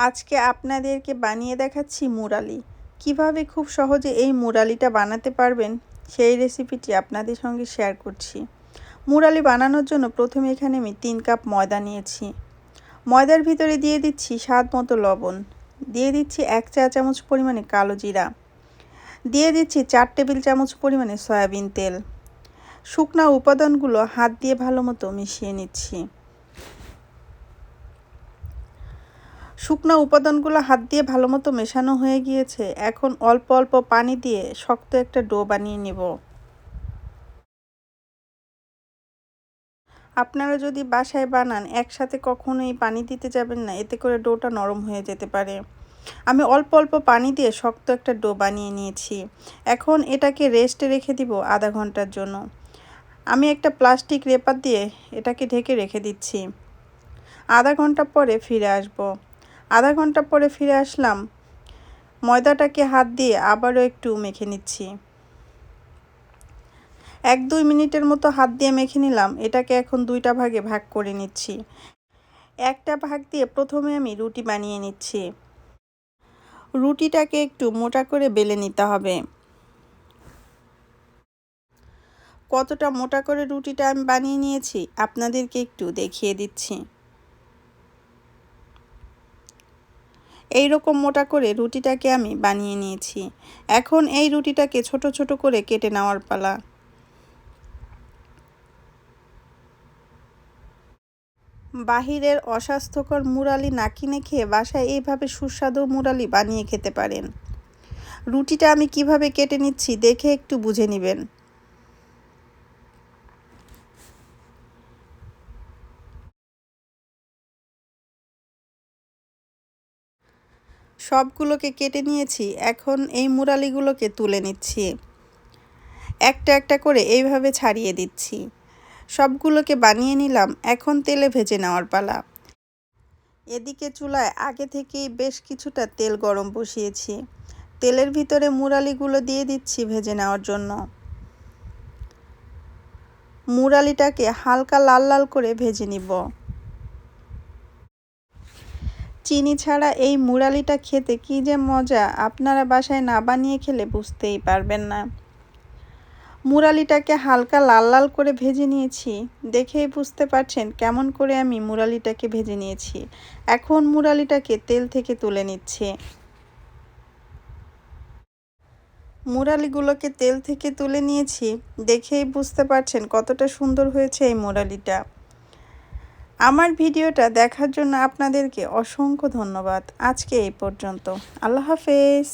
আজকে আপনাদেরকে বানিয়ে দেখাচ্ছি মুরালি। কিভাবে খুব সহজে এই মুরালিটা বানাতে পারবেন সেই রেসিপিটি আপনাদের সঙ্গে শেয়ার করছি। মুরালি বানানোর জন্য প্রথমে এখানে আমি 3 কাপ ময়দা নিয়েছি। ময়দার ভিতরে দিয়ে দিচ্ছি স্বাদ মতো লবণ, দিয়ে দিচ্ছি 1 চা চামচ পরিমাণে কালো জিরা, দিয়ে দিচ্ছি 4 টেবিল চামচ পরিমাণে সয়াবিন তেল। শুকনা উপাদানগুলো হাত দিয়ে ভালো মতো মিশিয়ে নিচ্ছি। শুকনো উপাদানগুলো হাত দিয়ে ভালো মতো মেশানো হয়ে গিয়েছে। এখন অল্প অল্প পানি দিয়ে শক্ত একটা ডো বানিয়ে নেব। আপনারা যদি বাসায় বানান একসাথে কখনোই পানি দিতে যাবেন না, এতে করে ডোটা নরম হয়ে যেতে পারে। আমি অল্প অল্প পানি দিয়ে শক্ত একটা ডো বানিয়ে নিয়েছি। এখন এটাকে রেস্টে রেখে দিব আধা ঘন্টার জন্য। আমি একটা প্লাস্টিক রেপার দিয়ে এটাকে ঢেকে রেখে দিচ্ছি। আধা ঘন্টা পরে ফিরে আসব। আধা ঘন্টা পরে ফিরে আসলাম। ময়দাটাকে হাত দিয়ে আবারও একটু মেখে নিচ্ছি। 1-2 মিনিটের মতো হাত দিয়ে মেখে নিলাম। এটাকে এখন 2টা ভাগে ভাগ করে নিচ্ছি। একটা ভাগ দিয়ে প্রথমে আমি রুটি বানিয়ে নিচ্ছি। রুটিটাকে একটু মোটা করে বেলে নিতে হবে। কতটা মোটা করে রুটিটা আমি বানিয়ে নিয়েছি আপনাদেরকে একটু দেখিয়ে দিচ্ছি। এই রকম মোটা করে রুটিটাকে আমি বানিয়ে নিয়েছি। এখন এই রুটিটাকে ছোট ছোট করে কেটে নেওয়ার পালা। বাহিরের অস্বাস্থ্যকর মুরালি না কিনে খেয়ে বাসায় এইভাবে সুস্বাদু মুরালি বানিয়ে খেতে পারেন। রুটিটা আমি কিভাবে কেটে নিচ্ছি দেখে একটু বুঝে নেবেন। সবগুলোকে কেটে নিয়েছি। এখন এই মুরালিগুলোকে তুলে নিচ্ছি। একটা একটা করে এইভাবে ছাড়িয়ে দিচ্ছি। সবগুলোকে বানিয়ে নিলাম। এখন তেলে ভেজে নেওয়ার পালা। এদিকে চুলায় আগে থেকেই বেশ কিছুটা তেল গরম বসিয়েছি। তেলের ভিতরে মুরালিগুলো দিয়ে দিচ্ছি ভেজে নেওয়ার জন্য। মুরালিটাকে হালকা লাল লাল করে ভেজে নিব। চিনি ছাড়া এই মুরালিটা খেতে কি যে মজা, আপনারা বাসায় না বানিয়ে খেলে বুঝতেই পারবেন না। মুরালিটাকে হালকা লাল লাল করে ভেজে নিয়েছি। দেখেই বুঝতে পারছেন কেমন করে আমি মুরালিটাকে ভেজে নিয়েছি। এখন মুরালিটাকে তেল থেকে তুলে নিচ্ছি। মুরালিগুলোকে তেল থেকে তুলে নিয়েছি। দেখেই বুঝতে পারছেন কতটা সুন্দর হয়েছে এই মুরালিটা। আমার ভিডিওটা দেখার জন্য আপনাদেরকে অসংখ্য ধন্যবাদ। আজকে এই পর্যন্ত। আল্লাহ হাফেজ।